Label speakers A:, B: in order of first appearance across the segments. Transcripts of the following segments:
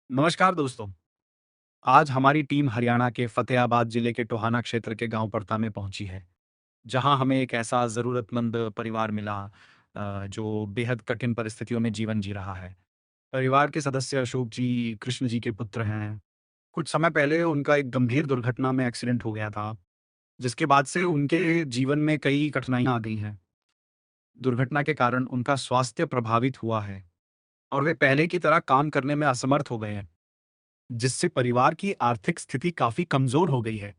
A: नमस्कार दोस्तों। आज हमारी टीम हरियाणा के फतेहाबाद जिले के टोहाना क्षेत्र के गांव परता में पहुंची है, जहां हमें एक ऐसा जरूरतमंद परिवार मिला जो बेहद कठिन परिस्थितियों में जीवन जी रहा है। परिवार के सदस्य अशोक जी कृष्ण जी के पुत्र हैं। कुछ समय पहले उनका एक गंभीर दुर्घटना में एक्सीडेंट हो गया था, जिसके बाद से उनके जीवन में कई कठिनाइयां आ गई हैं। दुर्घटना के कारण उनका स्वास्थ्य प्रभावित हुआ है और वे पहले की तरह काम करने में असमर्थ हो गए हैं, जिससे परिवार की आर्थिक स्थिति काफी कमजोर हो गई है।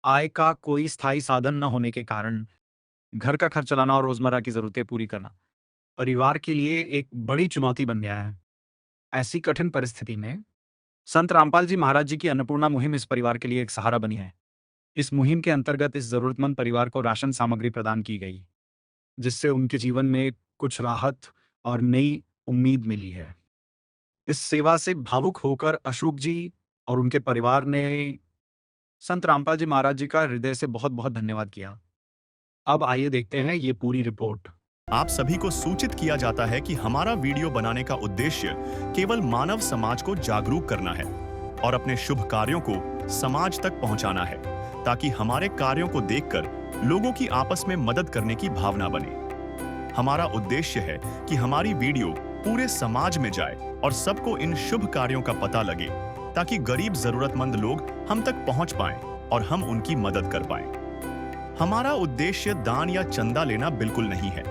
A: आय का कोई स्थायी साधन न होने के कारण घर का खर्च चलाना और रोजमर्रा की जरूरतें पूरी करना परिवार के लिए एक बड़ी चुनौती बन गया है। ऐसी कठिन परिस्थिति में संत रामपाल जी महाराज जी की अन्नपूर्णा मुहिम इस परिवार के लिए एक सहारा बनी है। इस मुहिम के अंतर्गत इस जरूरतमंद परिवार को राशन सामग्री प्रदान की गई, जिससे उनके जीवन में कुछ राहत और नई उम्मीद मिली है। इस सेवा से भावुक होकर अशोक जी और उनके परिवार ने संत रामपाल जी महाराज जी का हृदय से बहुत बहुत धन्यवाद किया। अब आइए देखते हैं ये पूरी रिपोर्ट।
B: आप सभी को सूचित किया जाता है कि हमारा वीडियो बनाने का उद्देश्य केवल मानव समाज को जागरूक करना है और अपने शुभ कार्यों को समाज तक पहुंचाना है, ताकि हमारे कार्यों को देखकर लोगों की आपस में मदद करने की भावना बने। हमारा उद्देश्य है कि हमारी वीडियो पूरे समाज में जाए और सबको इन शुभ कार्यों का पता लगे, ताकि गरीब जरूरतमंद लोग हम तक पहुंच पाएं और हम उनकी मदद कर पाएं। हमारा उद्देश्य दान या चंदा लेना बिल्कुल नहीं है।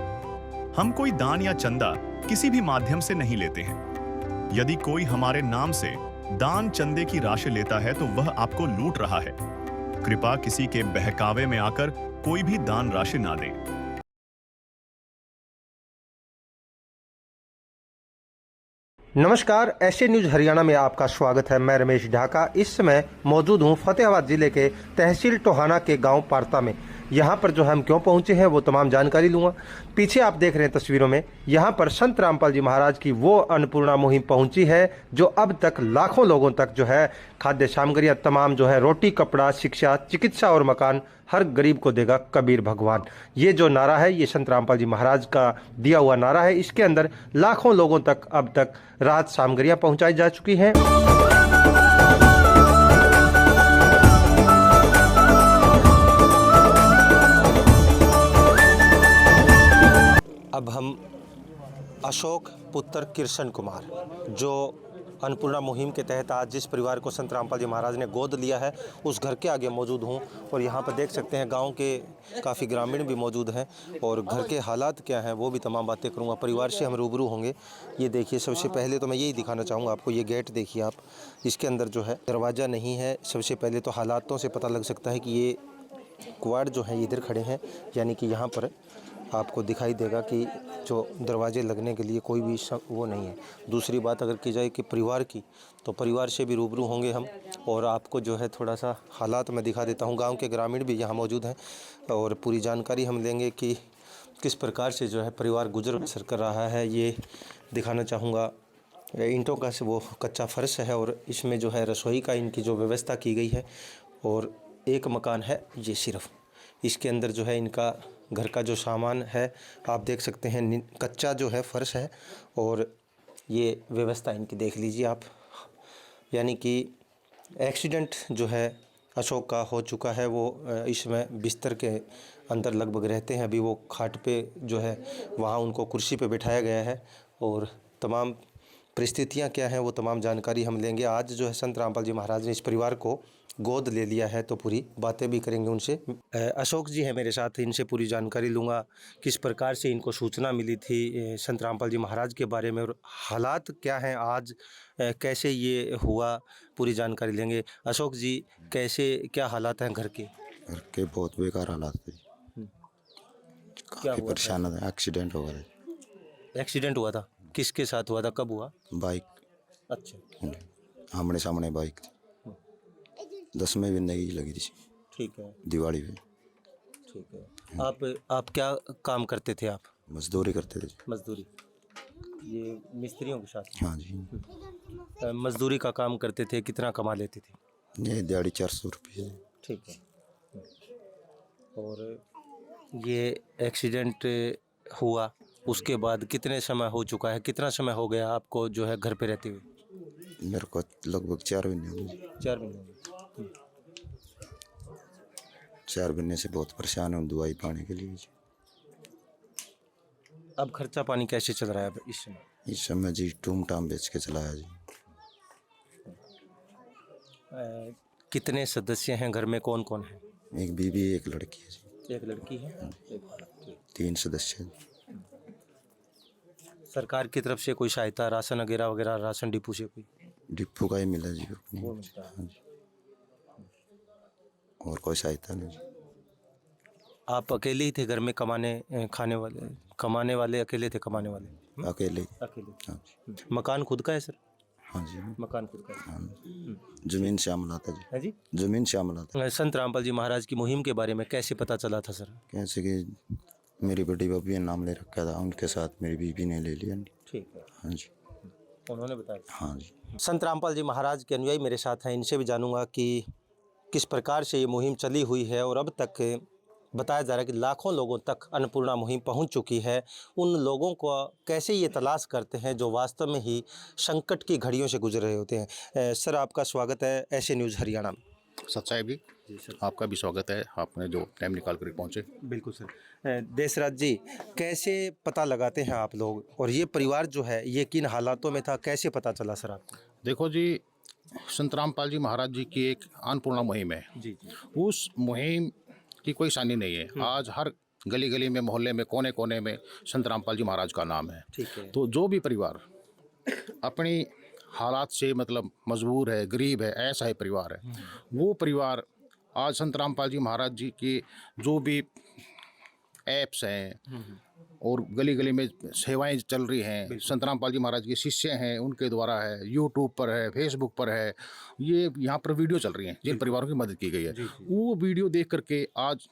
B: हम कोई दान या चंदा किसी भी माध्यम से नहीं लेते हैं। यदि कोई हमारे नाम से दान चंदे की राशि लेता है तो वह आपको लूट रहा है। कृपया किसी के बहकावे में आकर कोई भी दान राशि ना दें।
C: नमस्कार, एशियन न्यूज हरियाणा में आपका स्वागत है। मैं रमेश ढाका इस समय मौजूद हूं फतेहाबाद जिले के तहसील टोहाना के गांव पारता में। यहां पर जो हम क्यों पहुंचे हैं वो तमाम जानकारी लूंगा। पीछे आप देख रहे हैं तस्वीरों में, यहां पर संत रामपाल जी महाराज की वो अन्नपूर्णा मुहिम पहुंची है जो अब तक लाखों लोगों तक जो है खाद्य सामग्रियां तमाम जो है रोटी, कपड़ा, शिक्षा, चिकित्सा और मकान हर गरीब को देगा कबीर भगवान। ये जो नारा है ये संत रामपाल जी महाराज का दिया हुआ नारा है। इसके अंदर लाखों लोगों तक अब तक राहत सामग्रियां पहुंचाई जा चुकी हैं। अब हम अशोक पुत्र कृष्ण कुमार, जो अन्नपूर्णा मुहिम के तहत आज जिस परिवार को संत रामपाल जी महाराज ने गोद लिया है, उस घर के आगे मौजूद हूँ। और यहाँ पर देख सकते हैं गांव के काफ़ी ग्रामीण भी मौजूद हैं और घर के हालात क्या हैं वो भी तमाम बातें करूँगा। परिवार से हम रूबरू होंगे। ये देखिए, सबसे पहले तो मैं यही दिखाना चाहूँगा आपको। ये गेट देखिए आप, इसके अंदर जो है दरवाज़ा नहीं है। सबसे पहले तो हालातों से पता लग सकता है कि ये क्वाड जो है इधर खड़े हैं, यानी कि यहाँ पर आपको दिखाई देगा कि जो दरवाजे लगने के लिए कोई भी वो नहीं है। दूसरी बात अगर की जाए कि परिवार की, तो परिवार से भी रूबरू होंगे हम और आपको जो है थोड़ा सा हालात मैं दिखा देता हूँ। गांव के ग्रामीण भी यहाँ मौजूद हैं और पूरी जानकारी हम लेंगे कि किस प्रकार से जो है परिवार गुजर बसर कर रहा है। ये दिखाना चाहूँगा। ईंटों का से वो कच्चा फर्श है और इसमें जो है रसोई का इनकी जो व्यवस्था की गई है। और एक मकान है ये सिर्फ, इसके अंदर जो है इनका घर का जो सामान है आप देख सकते हैं। कच्चा जो है फर्श है और ये व्यवस्था इनकी देख लीजिए आप। यानी कि एक्सीडेंट जो है अशोक का हो चुका है। वो इसमें बिस्तर के अंदर लगभग रहते हैं। अभी वो खाट पे जो है वहाँ उनको कुर्सी पे बिठाया गया है और तमाम परिस्थितियाँ क्या हैं वो तमाम जानकारी हम लेंगे। आज जो है संत रामपाल जी महाराज ने इस परिवार को गोद ले लिया है, तो पूरी बातें भी करेंगे उनसे। अशोक जी है मेरे साथ, इनसे पूरी जानकारी लूँगा किस प्रकार से इनको सूचना मिली थी संत रामपाल जी महाराज के बारे में और हालात क्या हैं आज, कैसे ये हुआ, पूरी जानकारी लेंगे। अशोक जी, कैसे क्या हालात हैं घर के?
D: घर के बहुत बेकार हालात थे।
C: क्या
D: काफ़ी
C: हुआ
D: परेशान था। एक्सीडेंट हो गया।
C: एक्सीडेंट हुआ था? किसके साथ हुआ था, कब हुआ?
D: बाइक,
C: अच्छा,
D: आमने सामने बाइक थी। 10वें महीने की लगी थी,
C: ठीक है,
D: दिवाली पे।
C: ठीक है। आप क्या काम करते थे? आप
D: मजदूरी करते थे।
C: मजदूरी, ये मिस्त्रियों के साथ?
D: हाँ जी।
C: मजदूरी का काम करते थे, कितना कमा लेते थे?
D: ये दिहाड़ी 400 रुपये।
C: ठीक है। और ये एक्सीडेंट हुआ उसके बाद कितने समय हो चुका है, कितना समय हो गया आपको जो है घर पे रहते हुए?
D: मेरे को लगभग 4 महीने हो गए।
C: 4 महीने हो गए।
D: 4 महीने से बहुत परेशान हूँ दवाई पाने के लिए जी।
C: अब खर्चा पानी कैसे चल रहा है अब इस समय?
D: इस समय जी टूम टाम बेच के चलाया जी।
C: कितने सदस्य हैं घर में, कौन कौन है?
D: एक बीवी एक लड़की है जी।
C: एक लड़की है, एक
D: 3 सदस्य हैं।
C: सरकार की तरफ से कोई सहायता, राशन वगैरह वगैरह, राशन डिपो से कोई?
D: डिप्पू का ही मिला जी अपनी।
C: वो मिलता है।
D: हाँ जी। और कोई सहायता नहीं जी।
C: आप अकेले ही थे घर में कमाने वाले अकेले थे कमाने वाले?
D: अकेले।
C: अकेले।
D: हाँ जी।
C: मकान खुद का है सर?
D: हाँ जी।
C: मकान खुद का है।
D: हाँ जमीन श्यामला था जी।
C: है जी।
D: जमीन श्यामला था।
C: संत रामपाल जी महाराज की मुहिम के बारे में कैसे पता चला था सर?
D: कैसे कि मेरी बड़ी भाभी ने नाम ले रखा था, उनके साथ मेरी बीवी ने ले लिया।
C: ठीक है,
D: हाँ जी।
C: उन्होंने बताया।
D: हाँ जी।
C: संत रामपाल जी महाराज के अनुयायी मेरे साथ हैं, इनसे भी जानूंगा कि किस प्रकार से ये मुहिम चली हुई है और अब तक बताया जा रहा है कि लाखों लोगों तक अन्नपूर्णा मुहिम पहुंच चुकी है। उन लोगों को कैसे ये तलाश करते हैं जो वास्तव में ही संकट की घड़ियों से गुजर रहे होते हैं। सर आपका स्वागत है ऐसे न्यूज़ हरियाणा में।
E: सच्चाई भी आपका भी स्वागत है, आपने जो टाइम निकाल कर पहुँचे।
C: बिल्कुल सर। देशराज जी, कैसे पता लगाते हैं आप लोग, और ये परिवार जो है ये किन हालातों में था, कैसे पता चला सर आपको?
E: देखो जी, संत रामपाल जी महाराज जी की एक अन्नपूर्णा मुहिम है।
C: जी जी।
E: उस मुहिम की कोई सानी नहीं है। आज हर गली गली में, मोहल्ले में, कोने कोने में संत रामपाल जी महाराज का नाम है।
C: ठीक है।
E: तो जो भी परिवार अपनी हालात से मतलब मजबूर है, गरीब है, ऐसा ही परिवार है, वो परिवार आज संत रामपाल जी महाराज जी की जो भी ऐप्स हैं और गली गली में सेवाएं चल रही हैं, संत रामपाल जी महाराज के शिष्य हैं उनके द्वारा है, यूट्यूब पर है, फेसबुक पर है, ये यहाँ पर वीडियो चल रही हैं जिन परिवारों की मदद की गई है। वो वीडियो देख करके आज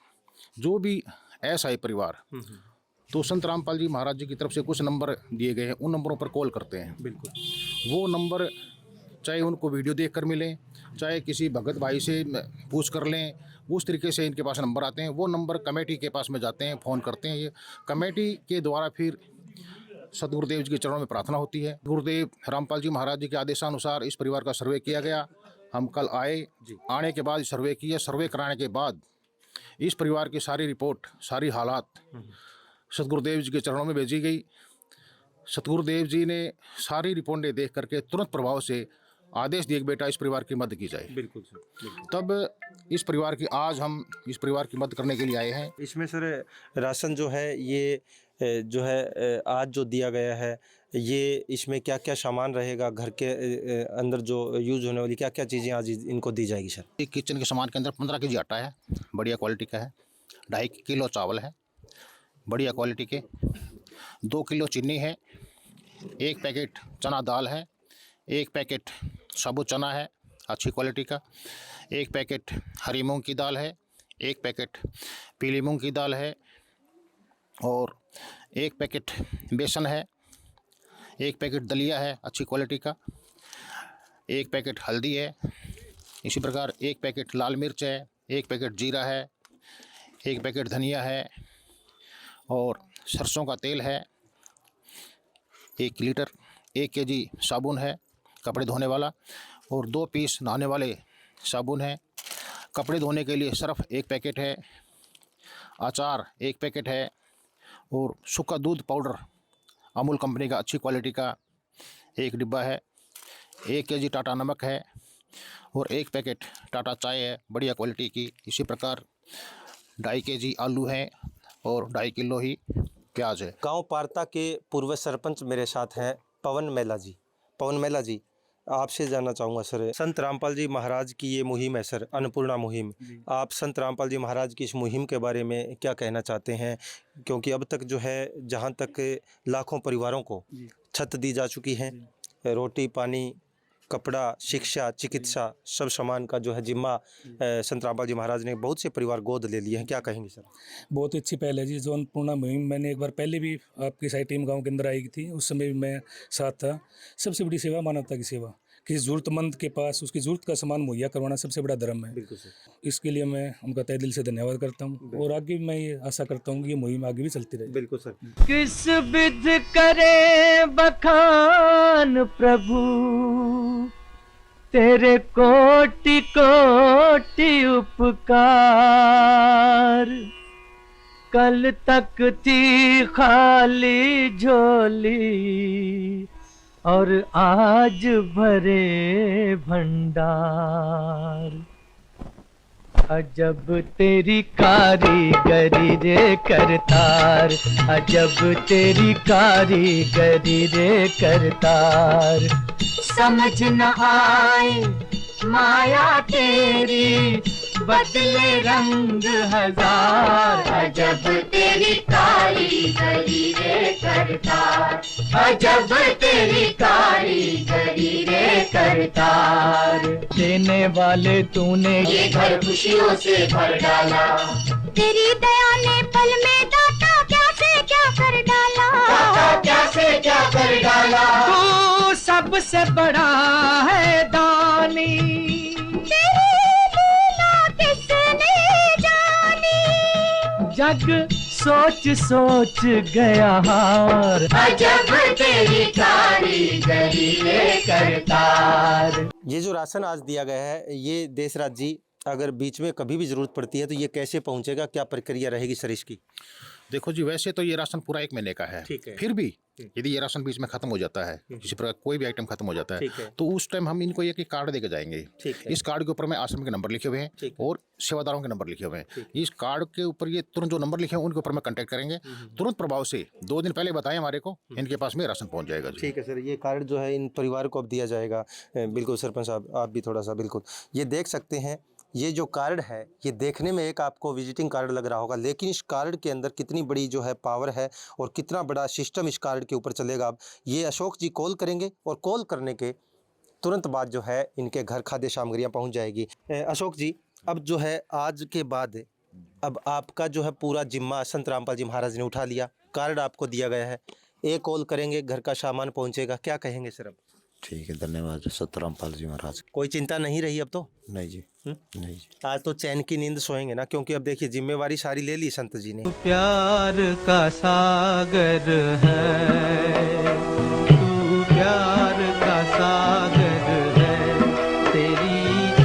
E: जो भी ऐसा ही परिवार तो संत रामपाल जी महाराज जी की तरफ से कुछ नंबर दिए गए हैं, उन नंबरों पर कॉल करते हैं।
C: बिल्कुल।
E: वो नंबर चाहे उनको वीडियो देख कर मिलें, चाहे किसी भगत भाई से पूछ कर लें, उस तरीके से इनके पास नंबर आते हैं। वो नंबर कमेटी के पास में जाते हैं, फ़ोन करते हैं। ये कमेटी के द्वारा फिर सतगुरुदेव जी के चरणों में प्रार्थना होती है। गुरुदेव रामपाल जी महाराज जी के आदेशानुसार इस परिवार का सर्वे किया गया। हम कल आए, आने के बाद सर्वे किया। सर्वे कराने के बाद इस परिवार की सारी रिपोर्ट, सारी हालात सतगुरुदेव जी के चरणों में भेजी गई। सतगुरुदेव जी ने सारी रिपोर्टें देख करके तुरंत प्रभाव से आदेश दिए कि बेटा इस परिवार की मदद की जाए।
C: बिल्कुल सर, बिल्कुल।
E: तब इस परिवार की आज हम इस परिवार की मदद करने के लिए आए हैं।
C: इसमें सर राशन जो है ये जो है आज जो दिया गया है, ये इसमें क्या क्या सामान रहेगा, घर के अंदर जो यूज होने वाली क्या क्या चीज़ें आज इनको दी जाएगी सर?
E: एक किचन के सामान के अंदर 15 केजी आटा है, बढ़िया क्वालिटी का है। 2.5 किलो चावल है, बढ़िया क्वालिटी के। 2 किलो चीनी है। 1 पैकेट चना दाल है। 1 पैकेट साबुत चना है अच्छी क्वालिटी का। 1 पैकेट हरी मूंग की दाल है। 1 पैकेट पीली मूंग की दाल है और 1 पैकेट बेसन है। 1 पैकेट दलिया है अच्छी क्वालिटी का। 1 पैकेट हल्दी है। इसी प्रकार 1 पैकेट लाल मिर्च है। 1 पैकेट जीरा है। 1 पैकेट धनिया है और सरसों का तेल है 1 लीटर। 1 केजी साबुन है कपड़े धोने वाला और 2 पीस नहाने वाले साबुन है। कपड़े धोने के लिए सर्फ 1 पैकेट है। अचार 1 पैकेट है और सूखा दूध पाउडर अमूल कंपनी का अच्छी क्वालिटी का 1 डिब्बा है। 1 केजी टाटा नमक है और 1 पैकेट टाटा चाय है बढ़िया क्वालिटी की। इसी प्रकार 2.5 केजी आलू है और 2.5 किलो ही प्याज है।
C: गांव पारता के पूर्व सरपंच मेरे साथ हैं पवन मेला जी। पवन मेला जी, आपसे जानना चाहूँगा सर, संत रामपाल जी महाराज की ये मुहिम है सर, अन्नपूर्णा मुहिम, आप संत रामपाल जी महाराज की इस मुहिम के बारे में क्या कहना चाहते हैं? क्योंकि अब तक जो है जहाँ तक लाखों परिवारों को छत दी जा चुकी है, रोटी पानी कपड़ा शिक्षा चिकित्सा सब सामान का जो है जिम्मा संत रामपाल जी महाराज ने बहुत से परिवार गोद ले लिए हैं, क्या कहेंगे सर?
F: बहुत अच्छी पहल है जी। जो अन्नपूर्णा मुहिम मैंने एक बार पहले भी आपकी सारी टीम गांव के अंदर आई थी, उस समय भी मैं साथ था। सबसे बड़ी सेवा मानवता की सेवा, किसी ज़रूरतमंद के पास उसकी ज़रूरत का सामान मुहैया करवाना सबसे बड़ा धर्म है।
C: बिल्कुल सर।
F: इसके लिए मैं उनका तहे दिल से धन्यवाद करता हूँ और आगे मैं ये आशा करता हूँ कि ये मुहिम आगे भी चलती रहे।
C: बिल्कुल सर।
G: किस विध करे बखान प्रभु, तेरे कोटि कोटि उपकार। कल तक थी खाली झोली और आज भरे भंडार। अजब तेरी कारीगरी रे करतार, अजब तेरी कारीगरी रे करतार। समझ न आए माया तेरी, बदले रंग हजार। अजब तेरी कारीगरी रे करतार, अजब तेरी कारीगरी रे करतार। देने वाले तूने ये घर खुशियों से भर डाला, तेरी दया ने पल में दाता क्या से क्या कर डाला, दाता क्या से क्या कर डाला। तू सबसे बड़ा है दानी, तेरी लीला किसने जानी। जग सोच सोच गया हार, अजब तेरी कारीगरी रे करतार।
C: ये जो राशन आज दिया गया है, ये देशराज जी अगर बीच में कभी भी ज़रूरत पड़ती है तो ये कैसे पहुंचेगा, क्या प्रक्रिया रहेगी सर इसकी?
E: देखो जी, वैसे तो ये राशन पूरा 1 महीने का है।
C: ठीक है।
E: फिर भी यदि ये राशन बीच में खत्म हो जाता है, किसी प्रकार कोई भी आइटम खत्म हो जाता है,
C: ठीक है।
E: तो उस टाइम हम इनको एक कार्ड देके जाएंगे।
C: ठीक है।
E: इस कार्ड के ऊपर में आश्रम के नंबर लिखे हुए हैं
C: ठीक है।
E: और सेवादारों के नंबर लिखे हुए हैं। इस कार्ड के ऊपर ये तुरंत जो नंबर लिखे हैं उनके ऊपर में कांटेक्ट करेंगे। तुरंत प्रभाव से 2 दिन पहले बताएं हमारे को, इनके पास में राशन पहुंच जाएगा जी।
C: ठीक है सर, ये कार्ड जो है इन परिवार को अब दिया जाएगा। बिल्कुल सरपंच साहब, आप भी थोड़ा सा बिल्कुल ये देख सकते हैं। ये जो कार्ड है, ये देखने में एक आपको विजिटिंग कार्ड लग रहा होगा, लेकिन इस कार्ड के अंदर कितनी बड़ी जो है पावर है और कितना बड़ा सिस्टम इस कार्ड के ऊपर चलेगा। अब ये अशोक जी कॉल करेंगे और कॉल करने के तुरंत बाद जो है इनके घर खाद्य सामग्रियाँ पहुंच जाएगी। अशोक जी, अब जो है आज के बाद अब आपका जो है पूरा जिम्मा संत रामपाल जी महाराज ने उठा लिया, कार्ड आपको दिया गया है, एक कॉल करेंगे घर का सामान पहुँचेगा, क्या कहेंगे सर अब?
D: ठीक है, धन्यवाद संत रामपाल जी महाराज।
C: कोई चिंता नहीं रही अब तो?
D: नहीं जी, नहीं जी।
C: आज तो चैन की नींद सोएंगे ना, क्योंकि अब देखिए जिम्मेवारी सारी ले ली संत जी ने।
G: प्यार का सागर है, तू प्यार का सागर है। तेरी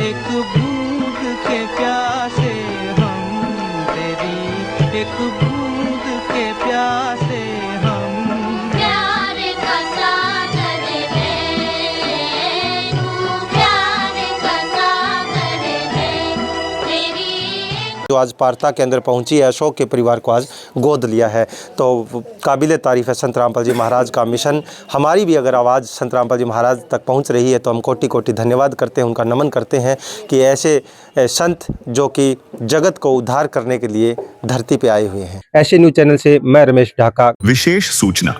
G: एक बूंद के प्यासे हम, तेरी एक बूंद के प्यासे हम। प्यार का सागर है, तू प्यार का सागर है। तेरी
C: जो आज पारता के अंदर पहुंची है, अशोक के परिवार को आज गोद लिया है, तो काबिले तारीफ़ है संत रामपाल जी महाराज का मिशन। हमारी भी अगर आवाज़ संत रामपाल जी महाराज तक पहुंच रही है तो हम कोटि कोटि धन्यवाद करते हैं, उनका नमन करते हैं कि ऐसे संत जो कि जगत को उद्धार करने के लिए धरती पे आए हुए हैं। ऐसे न्यूज़ चैनल से मैं रमेश ढाका।
B: विशेष सूचना,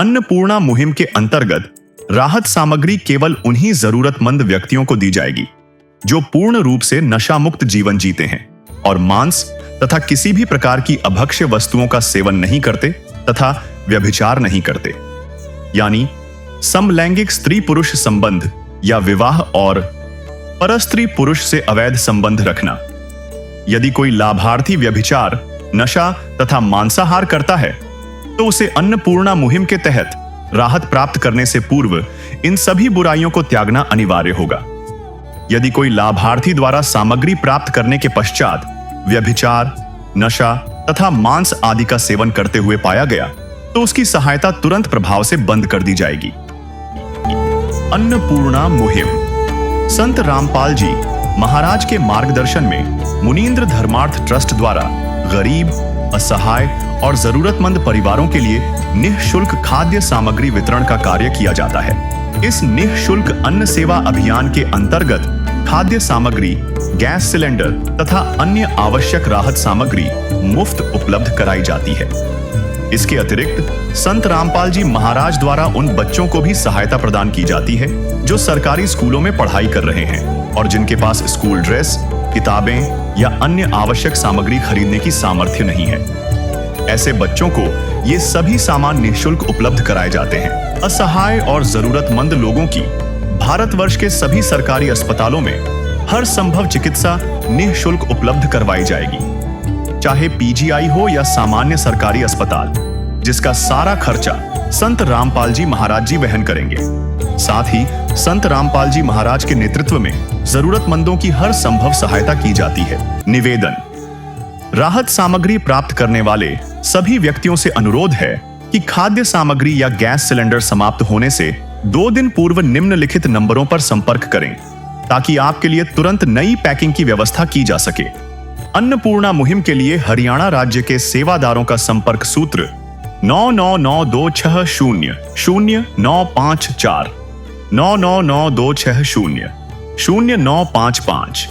B: अन्नपूर्णा मुहिम के अंतर्गत राहत सामग्री केवल उन्हीं जरूरतमंद व्यक्तियों को दी जाएगी जो पूर्ण रूप से नशा मुक्त जीवन जीते हैं और मांस तथा किसी भी प्रकार की अभक्ष्य वस्तुओं का सेवन नहीं करते तथा व्यभिचार नहीं करते, यानी समलैंगिक स्त्री पुरुष संबंध या विवाह और परस्त्री पुरुष से अवैध संबंध रखना। यदि कोई लाभार्थी व्यभिचार, नशा तथा मांसाहार करता है तो उसे अन्नपूर्णा मुहिम के तहत राहत प्राप्त करने से पूर्व इन सभी बुराइयों को त्यागना अनिवार्य होगा। यदि कोई लाभार्थी द्वारा सामग्री प्राप्त करने के पश्चात व्यभिचार, नशा तथा मांस आदि का सेवन करते हुए पाया गया तो उसकी सहायता तुरंत प्रभाव से बंद कर दी जाएगी। अन्नपूर्णा मुहिम संत रामपाल जी महाराज के मार्गदर्शन में मुनींद्र धर्मार्थ ट्रस्ट द्वारा गरीब, असहाय और जरूरतमंद परिवारों के लिए निःशुल्क खाद्य सामग्री वितरण का कार्य किया जाता है। इस निःशुल्क अन्न सेवा अभियान के अंतर्गत खाद्य सामग्री, गैस सिलेंडर तथा अन्य आवश्यक राहत सामग्री मुफ्त उपलब्ध कराई जाती है। इसके अतिरिक्त संत रामपाल जी महाराज द्वारा उन बच्चों को भी सहायता प्रदान की जाती है जो सरकारी स्कूलों में पढ़ाई कर रहे हैं और जिनके पास स्कूल ड्रेस, किताबें या अन्य आवश्यक सामग्री खरीदने की सामर्थ्य नहीं है। ऐसे बच्चों को ये सभी सामान निःशुल्क उपलब्ध कराए जाते हैं। असहाय और जरूरतमंद लोगों की भारतवर्ष के सभी सरकारी अस्पतालों में हर संभव चिकित्सा निःशुल्क उपलब्ध करवाई जाएगी, चाहे पीजीआई हो या सामान्य सरकारी अस्पताल, जिसका सारा खर्चा संत रामपाल जी महाराज जी वहन करेंगे। साथ ही संत रामपाल जी महाराज के नेतृत्व में जरूरतमंदों की हर संभव सहायता की जाती है। निवेदन: राहत सामग्री प्राप्त करने वाले सभी व्यक्तियों से अनुरोध है कि खाद्य सामग्री या गैस सिलेंडर समाप्त होने से 2 दिन पूर्व निम्नलिखित नंबरों पर संपर्क करें, ताकि आपके लिए तुरंत नई पैकिंग की व्यवस्था की जा सके। अन्नपूर्णा मुहिम के लिए हरियाणा राज्य के सेवादारों का संपर्क सूत्र 9992600954 9992600955।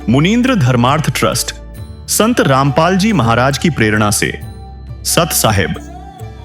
B: मुनींद्र धर्मार्थ ट्रस्ट संत रामपाल जी महाराज की प्रेरणा से सत साहिब